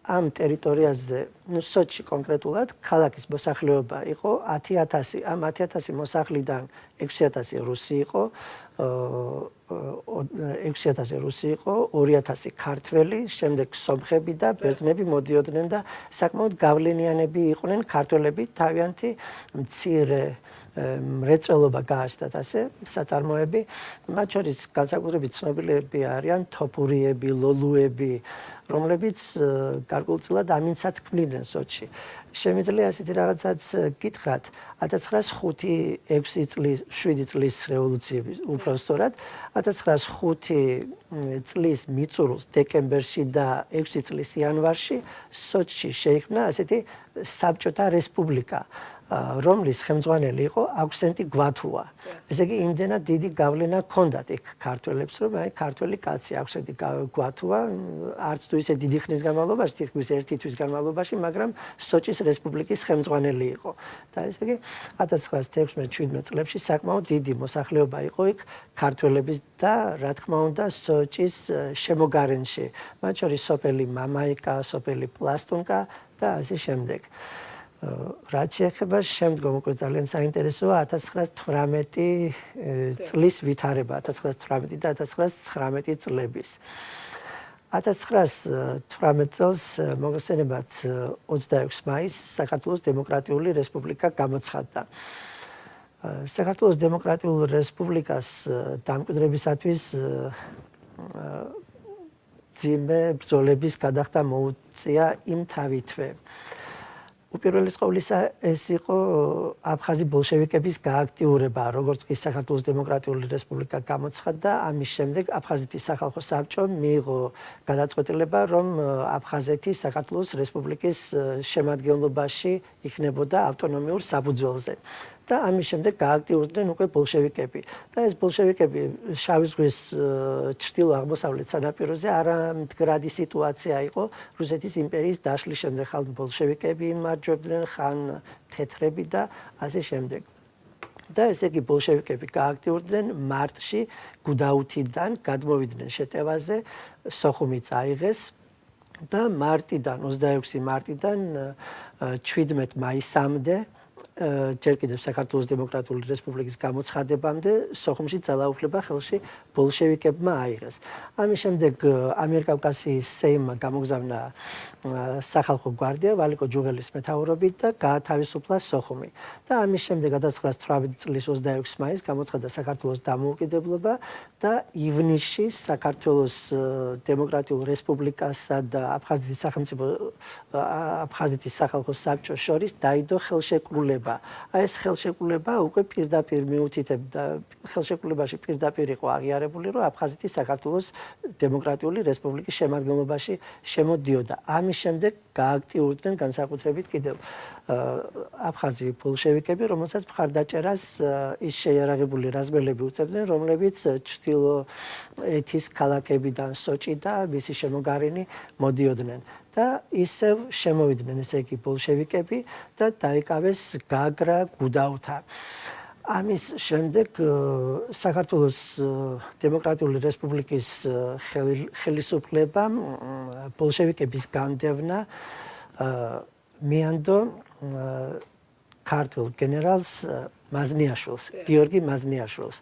ამ ტერიტორიაზე, სოჭში კონკრეტულად, ქალაქის მოსახლეობა იყო 10,000. ამ 10,000 მოსახლიდან 6,000 რუსი იყო, 6,000 რუსი იყო, 2,000 ქართველი, შემდეგ სომხები და ბერძნები მოდიოდნენ და საკმაოდ გავლენიანები იყვნენ ქართველები, თავიანთი მცირე მრეწველობა გააჩნდათ ასე საწარმოები, მათ შორის განსაკუთრებით ცნობილები არიან თოფურიები, ლოლუები, რომლებიც გარკვეულწილად ამინცაც ქმნიდნენ სოჭში. შემიძლია ასეთი რაღაცაც გითხრათ 1905-6 წლის 7 წლის რევოლუციების უბრალოდ 1905 წლის მიწურულს დეკემბერში და 6 წლის იანვარში სოჭში შეიქმნა ასეთი საბჭოთა რესპუბლიკა, რომლის ხელმძღვანელი იყო აქვსენტი გვათუა. ესე იგი, იმდენად დიდი გავლენა ჰქონდათ იქ ქართველებს, რომ აი ქართველი კაცი აქვსენტი გვათუა არც თუ ისე დიდი ხნის განმავლობაში, თითქმის ერთი თვის განმავლობაში, მაგრამ სოჭის რესპუბლიკის ხელმძღვანელი იყო. და ესე იგი, 1916-17 წლებში საკმაოდ დიდი მოსახლეობა იყო იქ ქართველების და რა თქმა უნდა სოჭის შემოგარენში. მათ შორის სოფელი მამაიკა, სოფელი პლასტუნკა და ასე შემდეგ. რაც შეეხება შემდგომ უკვე ძალიან საინტერესოა 1918 წლის ვითარება, 1918 და 1919 წლების. 1918 წელს მოგესალმებათ 26 მაისს საქართველოს დემოკრატიული რესპუბლიკა გამოცხადდა. საქართველოს დემოკრატიულ რესპუბლიკას დამკვიდრებისათვის ძიმე ბრძოლების გადახდა მოუწია იმ თავითვე. უპირველეს ყოვლისა ეს იყო აფხაზი ბოლშევიკების გააქტიურება, როგორც კი საქართველოს დემოკრატიული რესპუბლიკა გამოცხადდა, ამის შემდეგ აფხაზეთის სახალხო საბჭომ მიიღო გადაწყვეტილება, რომ აფხაზეთი საქართველოს რესპუბლიკის შემადგენლობაში იქნებოდა ავტონომიურ საფუძველზე. და ამის შემდეგ გააქტიურდნენ უკვე ბოლშევიკები. და ეს ბოლშევიკები შავი ზღვის ჩრდილო-აღმოსავლეთ სანაპიროზე არამდგრადი სიტუაცია იყო რუსეთის იმპერიის დაშლის შემდეგ. ხან ბოლშევიკები იმარჯვებდნენ, ხან თეთრები და ასე შემდეგ. და ესე იგი ბოლშევიკები გააქტიურდნენ მარტში გუდაუთიდან, გადმოვიდნენ შეტევაზე, სოხუმი წაიღეს და 26 მარტიდან 17 მაისამდე ჯერ კიდევ საქართველოს დემოკრატიული რესპუბლიკის გამოცხადებამდე სოხუმში ძალაუფლება ხელში ბოლშევიკებმა აიღეს. ამის შემდეგ ამიერკავკასიის სეიმმა გამოგზავნა სახალხო გვარდია ვალიკო ჯუღელის მეთაურობით და გაათავისუფლა სოხუმი. და ამის შემდეგ 1918 წლის 26 მაისს გამოცხადდა საქართველოს დამოუკიდებლობა და ივნისში საქართველოს დემოკრატიულ რესპუბლიკასა და აფხაზეთის სახალხო საბჭოს შორის დაიდო ხელშეკრულება. ეს ხელშეკრულება უკვე პირდაპირ მიუთითებდა, ხელშეკრულებაში პირდაპირ იყო აღიარებული, რომ აფხაზეთი საქართველოს დემოკრატიული რესპუბლიკის შემადგენლობაში შემოდიოდა. ამის შემდეგ გააქტიურდნენ განსაკუთრებით კიდევ აფხაზი ბოლშევიკები, რომელსაც მხარდაჭერას ის შეიარაღებული რაზმელები უწევდნენ, რომლებიც ჩრდილოეთის ქალაქებიდან სოჭი და მისი შემოგარენი მოდიოდნენ. და ისევ შემოვიდნენ ესე იგი ბოლშევიკები და დაიკავეს გაგრა გუდაუთა. ამის შემდეგ საქართველოს დემოკრატიული რესპუბლიკის ხელისუფლებამ ბოლშევიკების განდევნა მიანდო ქართულ გენერალს მაზნიაშვილს, გიორგი მაზნიაშვილს.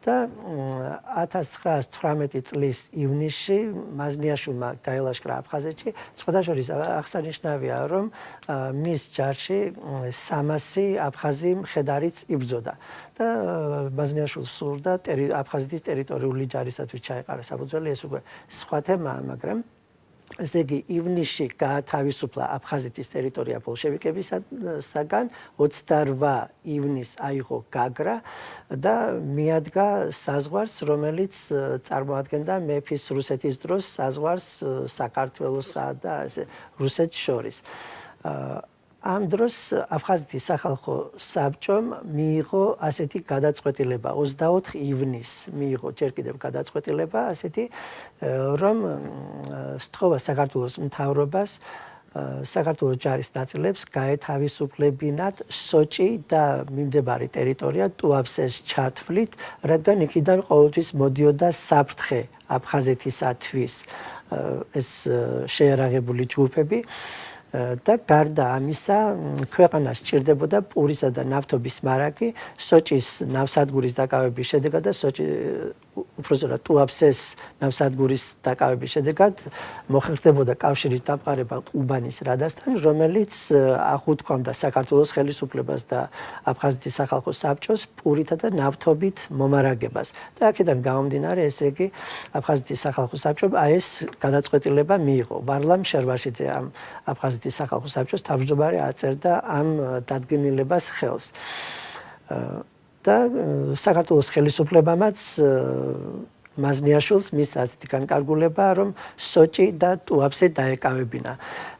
და 1918 წლის ივნისში მაზნიაშვილმა გაილაშქრა აფხაზეთში. სხვადასხვა აღსანიშნავია, რომ მის ჯარში 300 აფხაზი მხედარიც იბრძოდა და მაზნიაშვილს სურდა აფხაზეთის ტერიტორიული ჯარისათვის ჩაეყარა საფუძველი, ეს უკვე სხვა თემაა, მაგრამ ესე იგი ივნისში გაათავისუფლა აფხაზეთის ტერიტორია ბოლშევიკებისაგან, 28 ივნისს აიღო გაგრა და მიადგა საზღვარს, რომელიც წარმოადგენდა მეფის რუსეთის დროს საზღვარს საქართველოსა და რუსეთს შორის. ამ დროს აფხაზეთის სახალხო საბჭომ მიიღო ასეთი გადაწყვეტილება 24 ივნისს მიიღო ჯერ კიდევ გადაწყვეტილება ასეთი, რომ სთხოვა საქართველოს მთავრობას საქართველოს ჯარის ნაწილებს გაეთავისუფლებინათ სოჭი და მიმდებარე ტერიტორია ტუაფსეს ჩათვლით, რადგან იქიდან ყოველთვის მოდიოდა საფრთხე აფხაზეთისათვის ეს შეიარაღებული ჯგუფები. და გარდა ამისა ქვეყანას სჭირდებოდა პურისა და ნავთობის მარაგი სოჭის ნავსადგურის დაკავების შედეგად და უпростоრად ტუაფსეს ნავსადგურის დაკავების შედეგად მოხერხდებოდა კავშირის დამყარება ყუბანის რადასთან, რომელიც ახუთქვამდა საქართველოს ხელისუფლებას და აფხაზეთის სახალხო საბჭოს პურითა და ნავთობით მომარაგებას. და აქედან გამომდინარე, ესე იგი აფხაზეთის სახალხო საბჭომ ეს გადაწყვეტილება მიიღო. ვარლამ შერვაშიძე ამ აფხაზეთის სახალხო საბჭოს თავმჯდომარე აწერდა ამ დადგენილებას ხელს. და საქართველოს ხელისუფლებამაც მაზნიაშვილს მის ასეთი განკარგულება, რომ სოჭი და ტუაფსე დაეკავებინა.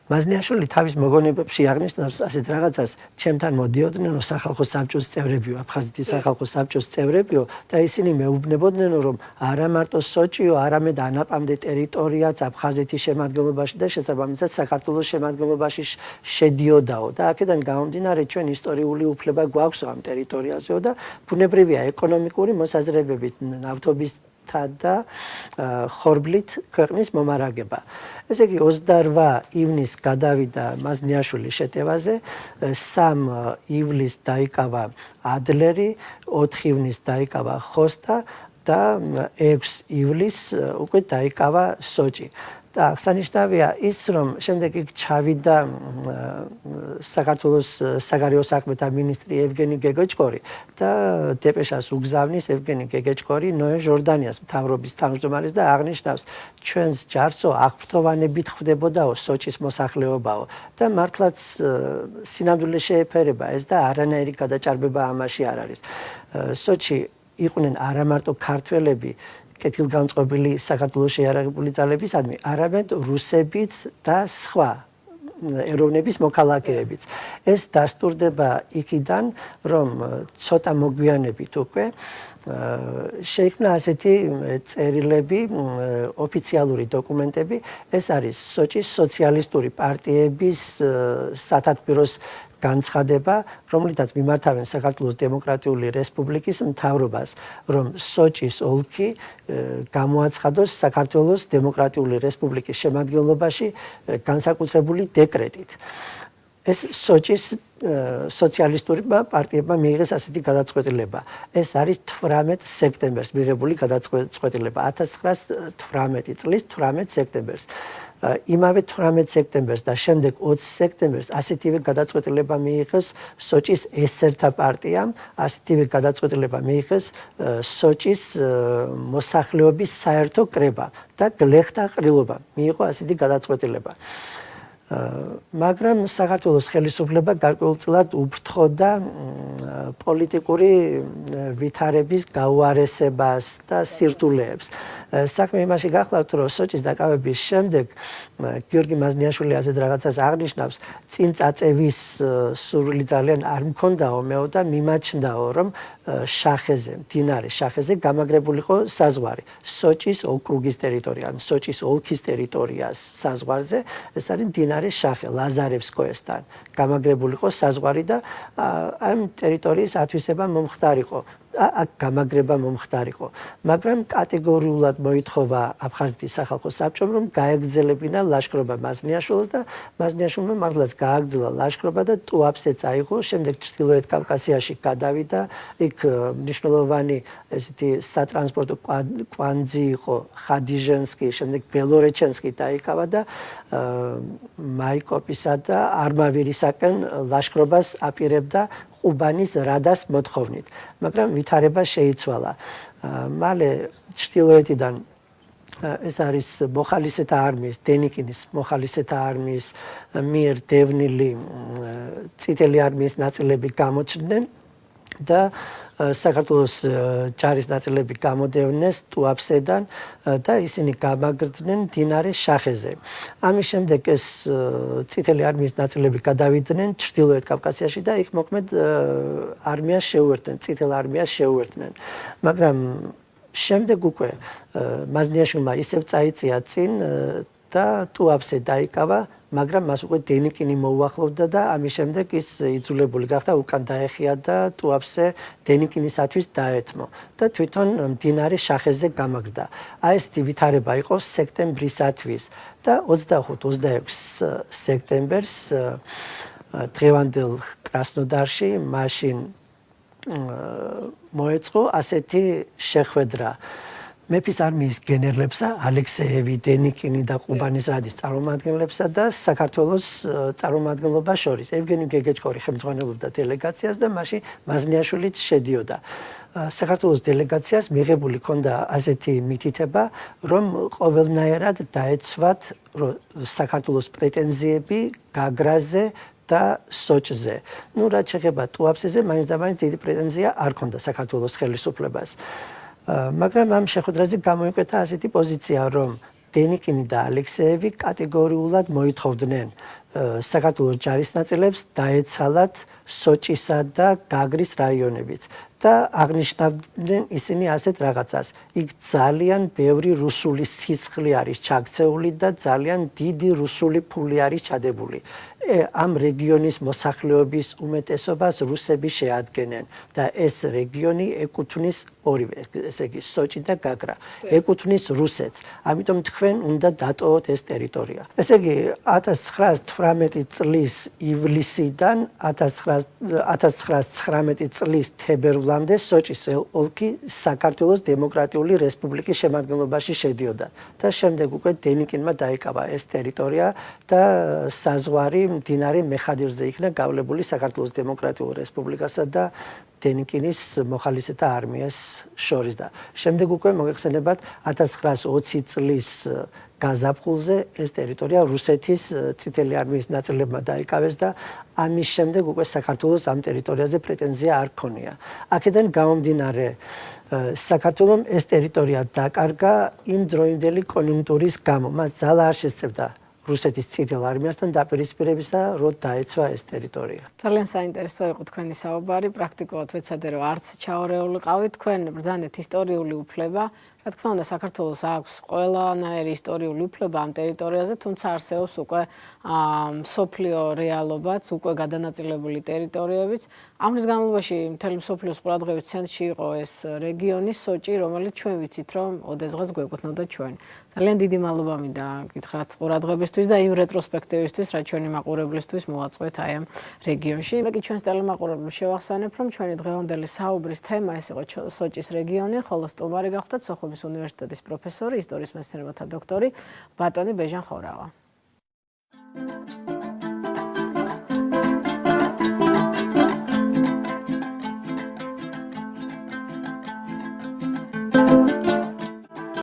მაზნიაშვილი თავის მოგონებებში აღნიშნავს ასეთ რაღაცას, ჩემთან მოდიოდნენ სახალხო საბჭოს წევრებიო, აფხაზეთის სახალხო საბჭოს წევრებიო და ისინი მეუბნებოდნენ, რომ არა მარტო სოჭიო, არამედ ანაპამდე ტერიტორიაც აფხაზეთის შემადგენლობაში და შესაბამისად საქართველოს შემადგენლობაში შედიოდაო და აქედან გამომდინარე ჩვენ ისტორიული უფლება გვაქვს ამ ტერიტორიაზეო და ბუნებრივია ეკონომიკური მოსაზრებებით ნავთობის და ხორბლით ქვეყნის მომარაგება. ესე იგი 28 ივნისს გადავიდა მაზნიაშვილის შეტევაზე, 3 ივლისს დაიკავა ადლერი, 4 ივნისს დაიკავა ხოსტა და 6 ივლისს უკვე დაიკავა სოჭი. და აღსანიშნავია ის, რომ შემდეგ იქ ჩავიდა საქართველოს საგარეო საქმეთა მინისტრი ევგენი გეგეჭკორი და დეპეშას უგზავნის ევგენი გეგეჭკორი ნოე ჟორდანიას მთავრობის თავმჯდომარეს და აღნიშნავს ჩვენს ჯარსო აღფრთოვანებით ხვდებოდაო სოჭის მოსახლეობაო და მართლაც სინამდვილე შეეფერება ეს და არანაირი გადაჭარბება ამაში არ არის. სოჭი იყვნენ არა მარტო ქართველები კეთილგანწყობილი საქართველოს შეიარაღებული ძალებისადმი, არამედ რუსებიც და სხვა ეროვნების მოქალაქეებიც. ეს დასტურდება იქიდან, რომ ცოტა მოგვიანებით უკვე შეიქმნა ასეთი წერილები, ოფიციალური დოკუმენტები, ეს არის სოჭის სოციალისტური პარტიების სათათბიროს განცხადება, რომლითაც მიმართავენ საქართველოს დემოკრატიული რესპუბლიკის მთავრობას, რომ სოჭის ოლქი გამოაცხადოს საქართველოს დემოკრატიული რესპუბლიკის შემადგენლობაში განსაკუთრებული დეკრეტით. ეს სოჭის სოციალისტურმა პარტიებმა მიიღეს ასეთი გადაწყვეტილება. ეს არის 18 სექტემბერს მიღებული გადაწყვეტილება, 1918 წლის 18 სექტემბერს. იმავე 18 სექტემბერს და შემდეგ 20 სექტემბერს ასეთივე გადაწყვეტილება მიიღეს სოჭის ესერთა პარტიამ, ასეთივე გადაწყვეტილება მიიღეს სოჭის მოსახლეობის საერთო კრებამ და გლეხთა ყრილობამ მიიღო ასეთი გადაწყვეტილება. მაგრამ საქართველოს ხელისუფლება გარკვეულწილად უფრთხოდა პოლიტიკური ვითარების გაუარესებას და სირთულეებს. საქმე იმაში გახლავთ, რომ სოჭის დაკავების შემდეგ გიორგი მაზნიაშვილი ასეთ რაღაცას აღნიშნავს, წინ წაწევის სურვილი ძალიან არ მქონდაო მეო და მიმაჩნდაო, რომ შახეზე, მდინარე შახეზე გამაგრებულიყო საზღვარი. სოჭის ოკრუგის ტერიტორია, ან სოჭის ოლქის ტერიტორიას საზღვარზე, ეს არის მდინარე შახე, ლაზარევსკოესთან გამაგრებულიყო საზღვარი და ამ ტერიტორიის ათვისება მომხდარიყო. აქ გამაგრება მომხდარიყო, მაგრამ კატეგორიულად მოითხოვა აფხაზეთის სახალხო საბჭომ, რომ გაეგრძელებინა ლაშქრობა მაზნიაშვილს და მაზნიაშვილმა მართლაც გააგრძელა ლაშქრობა და ტუაფსეც აიღო, შემდეგ ჩრდილოეთ კავკასიაში გადავიდა, იქ მნიშვნელოვანი ესეთი სატრანსპორტო კვანძი იყო ხადიჟენსკი, შემდეგ ბელორეჩენსკი დაიკავა და მაიკოპისა და არმავირისაკენ ლაშქრობას აპირებდა ყუბანის რადას მოთხოვნით, მაგრამ ვითარება შეიცვალა. მალე ჩრდილოეთიდან ეს არის მოხალისეთა არმიის, დენიკინის მოხალისეთა არმიის მიერ დევნილი წითელი არმიის ნაწილები გამოჩნდნენ და საქართველოს ჯარის ნაწილები გამოდევნეს ტუაფსედან და ისინი გამაგრდნენ მდინარე შახეზე. ამის შემდეგ ეს წითელი არმიის ნაწილები გადავიდნენ ჩრდილოეთ კავკასიაში და იქ მოქმედ არმიას შეუერთდნენ, წითელ არმიას შეუერთდნენ. მაგრამ შემდეგ უკვე მაზნიაშვილმა ისევ წაიწია წინ და ტუაფსე დაიკავა, მაგრამ მას უკვე დენიკინი მოუახლოვდა და ამის შემდეგ ის იძულებული გახდა უკან დაეხია და ტუაფსე დენიკინისათვის დაეთმო და თვითონ მდინარე შახეზე გამაგრდა. ესეთი ვითარება იყო სექტემბრისათვის და 25-26 სექტემბერს დღევანდელ კრასნოდარში მაშინ მოეწყო ასეთი შეხვედრა მეფის არმიის გენერლებსა, ალექსეევი, დენიკინი და ყუბანის რადის წარმომადგენლებსა და საქართველოს წარმომადგენლობას შორის. ევგენი გეგეჭკორი ხელმძღვანელობდა დელეგაციას და მასში მაზნიაშვილიც შედიოდა. საქართველოს დელეგაციას მიღებული ჰქონდა ასეთი მითითება, რომ ყოველნაირად დაეცვათ საქართველოს პრეტენზიები გაგრაზე და სოჭზე. რაც შეეხება ტუაფსეზე, მაინც და მაინც დიდი პრეტენზია არ ჰქონდა საქართველოს ხელისუფლებას. მაგრამ ამ შეხვედრაზე გამოიკვეთა ასეთი პოზიცია, რომ დენიკინი და ალექსეევი კატეგორიულად მოითხოვდნენ საქართველოს ჯარის ნაწილებს დაეცალათ სოჭისა და გაგრის რაიონებიც და აღნიშნავდნენ ისინი ასეთ რაღაცას. იქ ძალიან ბევრი რუსული სისხლი არის ჩაქცეული და ძალიან დიდი რუსული ფული არის ჩადებული. ამ რეგიონის მოსახლეობის უმეტესობას რუსები შეადგენენ და ეს რეგიონი ეკუთვნის ორივე, ესე იგი სოჭი და გაგრა, ეკუთვნის რუსეთს. ამიტომ თქვენ უნდა დატოვოთ ეს ტერიტორია. ესე იგი 1918 წლის ივლისიდან 1919 წლის თებერვლ სიახლოვლამდე სოჭის ოლქი საქართველოს დემოკრატიული რესპუბლიკის შემადგენლობაში შედიოდა და შემდეგ უკვე დენიკინმა დაიკავა ეს ტერიტორია და საზღვარი მდინარე მეხადირზე იქნა გავლებული საქართველოს დემოკრატიულ რესპუბლიკასა და დენიკინის მოხალისეთა არმიას შორის და შემდეგ უკვე მოგეხსენებათ 1920 წლის გაზაფხულზე ეს ტერიტორია რუსეთის წითელი არმიის ნაწილებმა დაიკავეს და ამის შემდეგ უკვე საქართველოს ამ ტერიტორიაზე პრეტენზია არ ქონია. აქედან გამომდინარე საქართველოს ეს ტერიტორია დაკარგა იმ დროინდელი კონიუნქტურის გამო. მას ძალა არ შესწევდა რუსეთის წითელ არმიასთან დაპირისპირებისა, რომ დაეცვა ეს ტერიტორია. ძალიან საინტერესო იყო თქვენი საუბარი, პრაქტიკულად ვეცადე რომ არც ჩაორეულიყავით, თქვენ ბრძანეთ ისტორიული უფლება. რა თქმა უნდა, საქართველოს აქვს ყველანაირი ისტორიული უფლება ამ ტერიტორიაზე, თუმცა არსებობს უკვე მსოფლიო რეალობაც, უკვე გადანაწილებული ტერიტორიებიც. ამის განმავლობაში მთელი მსოფლიოს ყურადღების ცენტრში იყო ეს რეგიონი სოჭი, რომელიც ჩვენ ვიცით, რომ ოდესღაც გვეკუთვნოდა ჩვენ. ძალიან დიდი მადლობა მინდა გითხრათ ყურადღებისთვის და იმ რეტროსპექტივისთვის, რაც ჩვენი მაყურებლისთვის მოვაწყვეთ აი ამ რეგიონში. მე კი ჩვენს ტელემაყურებლებს შევახსენებ, რომ ჩვენი დღევანდელი საუბრის თემა ეს იყო სოჭის რეგიონი, ხოლო სტუმარი გახლდათ სოხუმის უნივერსიტეტის პროფესორი, ისტორიის მეცნიერებათა დოქტორი ბატონი ბეჟან ხორავა.